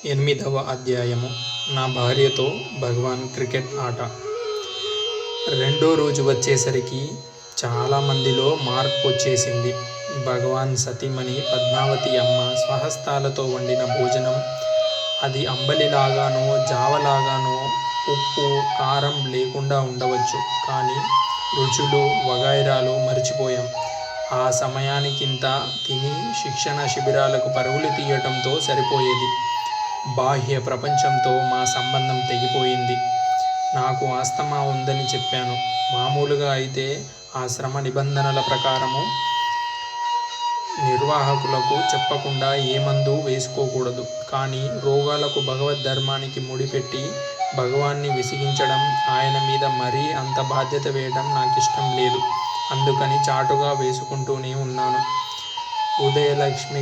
8వ అధ్యాయము. నా భార్యతో భగవాన్ క్రికెట్ ఆట. రెండో రోజు వచ్చేసరికి చాలామందిలో మార్పు వచ్చేసింది. భగవాన్ సతీమణి పద్మావతి అమ్మ స్వహస్తాలతో వండిన భోజనం, అది అంబలిలాగానో జావలాగానో ఉప్పు కారం లేకుండా ఉండవచ్చు, కానీ రుచులు వగైరాలు మరిచిపోయాం. ఆ సమయానికింత తిని శిక్షణ శిబిరాలకు పరుగులు తీయటంతో సరిపోయేది. బాహ్య ప్రపంచంతో మా సంబంధం తెగిపోయింది. నాకు ఆస్తమా ఉందని చెప్పాను. మామూలుగా అయితే ఆశ్రమ నిబంధనల ప్రకారము నిర్వాహకులకు చెప్పకుండా ఏ మందు వేసుకోకూడదు. కానీ రోగాలకు భగవద్ధర్మానికి ముడిపెట్టి భగవాన్ని విసిగించడం, ఆయన మీద మరీ అంత బాధ్యత వేయడం నాకిష్టం లేదు. అందుకని చాటుగా వేసుకుంటూనే ఉన్నాను. ఉదయలక్ష్మి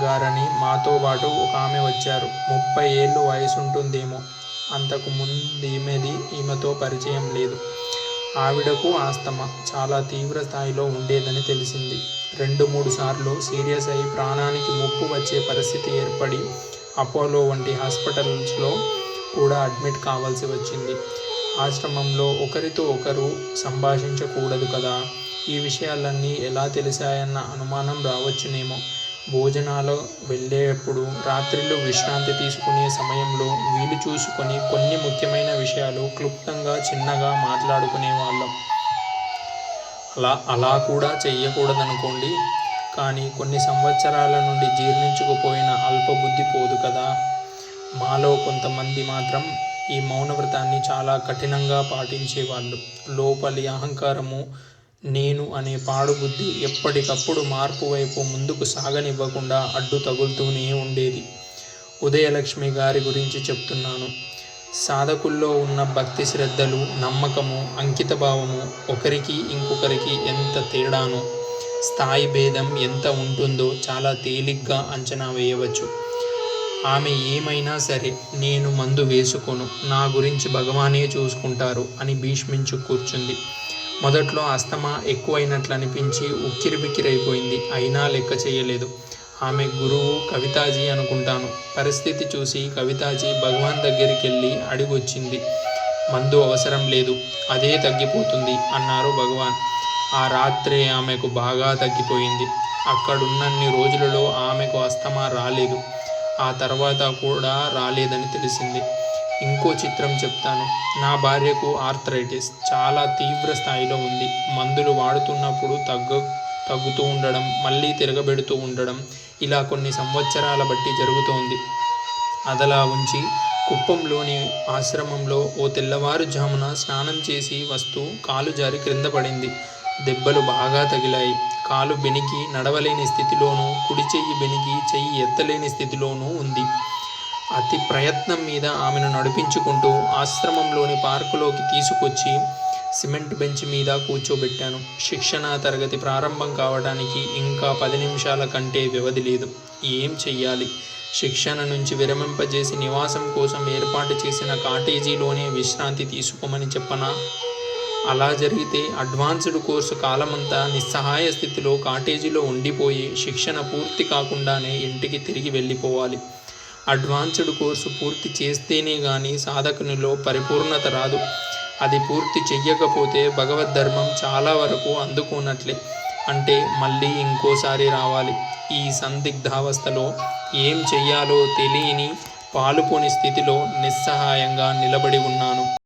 గారని మాతో పాటు ఒక ఆమె వచ్చారు. 30 ఏళ్ళు వయసుంటుందేమో. అంతకు ఈమెతో పరిచయం లేదు. ఆవిడకు ఆస్తమా చాలా తీవ్ర స్థాయిలో ఉండేదని తెలిసింది. 2-3 సార్లు సీరియస్ అయి ప్రాణానికి ముప్పు వచ్చే పరిస్థితి ఏర్పడి అపోలో వంటి హాస్పిటల్స్లో కూడా అడ్మిట్ కావాల్సి వచ్చింది. ఆశ్రమంలో ఒకరితో ఒకరు సంభాషించకూడదు కదా. ఈ విషయాలన్నీ ఎలా తెలిసాయన్న అనుమానం రావచ్చునేమో. భోజనాలు వెళ్ళేటప్పుడు, రాత్రిళ్ళు విశ్రాంతి తీసుకునే సమయంలో వీలు చూసుకొని కొన్ని ముఖ్యమైన విషయాలు క్లుప్తంగా చిన్నగా మాట్లాడుకునేవాళ్ళం. అలా కూడా చెయ్యకూడదనుకోండి. కానీ కొన్ని సంవత్సరాల నుండి జీర్ణించుకుపోయిన అల్పబుద్ధి పోదు కదా. మాలో కొంతమంది మాత్రం ఈ మౌనవ్రతాన్ని చాలా కఠినంగా పాటించేవాళ్ళు. లోపలి అహంకారము, నేను అనే పాడుబుద్ధి ఎప్పటికప్పుడు మార్పు వైపు ముందుకు సాగనివ్వకుండా అడ్డు తగులుతూనే ఉండేది. ఉదయలక్ష్మి గారి గురించి చెప్తున్నాను. సాధకుల్లో ఉన్న భక్తి శ్రద్ధలు, నమ్మకము, అంకితభావము ఒకరికి ఇంకొకరికి ఎంత తేడానో, స్థాయి భేదం ఎంత ఉంటుందో చాలా తేలిగ్గా అంచనా వేయవచ్చు. ఆమె ఏమైనా సరే నేను మందు వేసుకోను, నా గురించి భగవానే చూసుకుంటారు అని భీష్మించు కూర్చుంది. మొదట్లో ఆస్తమా ఎక్కువైనట్లు అనిపించి ఉక్కిరిబిక్కిరైపోయింది. అయినా లెక్క చేయలేదు. ఆమె గురువు కవితాజీ అనుకుంటాను. పరిస్థితి చూసి కవితాజీ భగవాన్ దగ్గరికెళ్ళి అడిగొచ్చింది. మందు అవసరం లేదు, అదే తగ్గిపోతుంది అన్నారు భగవాన్. ఆ రాత్రే ఆమెకు బాగా తగ్గిపోయింది. అక్కడున్నన్ని రోజులలో ఆమెకు ఆస్తమా రాలేదు. ఆ తర్వాత కూడా రాలేదని తెలిసింది. ఇంకో చిత్రం చెప్తాను. నా భార్యకు ఆర్థరైటిస్ చాలా తీవ్ర స్థాయిలో ఉంది. మందులు వాడుతున్నప్పుడు తగ్గుతూ ఉండడం, మళ్ళీ తిరగబెడుతూ ఉండడం, ఇలా కొన్ని సంవత్సరాల బట్టి జరుగుతోంది. అదలా ఉంచి కుప్పంలోని ఆశ్రమంలో ఓ తెల్లవారుజామున స్నానం చేసి వస్తూ కాలు జారి క్రింద పడింది. దెబ్బలు బాగా తగిలాయి. కాలు బెణికి నడవలేని స్థితిలోనూ, కుడి చెయ్యి బెణికి చెయ్యి ఎత్తలేని స్థితిలోనూ ఉంది. అతి ప్రయత్నం మీద ఆమెను నడిపించుకుంటూ ఆశ్రమంలోని పార్కులోకి తీసుకొచ్చి సిమెంట్ బెంచ్ మీద కూర్చోబెట్టాను. శిక్షణా తరగతి ప్రారంభం కావడానికి ఇంకా 10 నిమిషాల కంటే వ్యవధి లేదు. ఏం చెయ్యాలి? శిక్షణ నుంచి విరమింపజేసి నివాసం కోసం ఏర్పాటు చేసిన కాటేజీలోనే విశ్రాంతి తీసుకోమని చెప్పనా? అలా జరిగితే అడ్వాన్స్డ్ కోర్సు కాలమంతా నిస్సహాయ స్థితిలో కాటేజీలో ఉండిపోయి శిక్షణ పూర్తి కాకుండానే ఇంటికి తిరిగి వెళ్ళిపోవాలి. అడ్వాన్స్డ్ కోర్సు పూర్తి చేస్తేనే కానీ సాధకునిలో పరిపూర్ణత రాదు. అది పూర్తి చెయ్యకపోతే భగవద్ధర్మం చాలా వరకు అందుకోనట్లే. అంటే మళ్ళీ ఇంకోసారి రావాలి. ఈ సందిగ్ధావస్థలో ఏం చెయ్యాలో తెలియని పాలుపోని స్థితిలో నిస్సహాయంగా నిలబడి ఉన్నాను.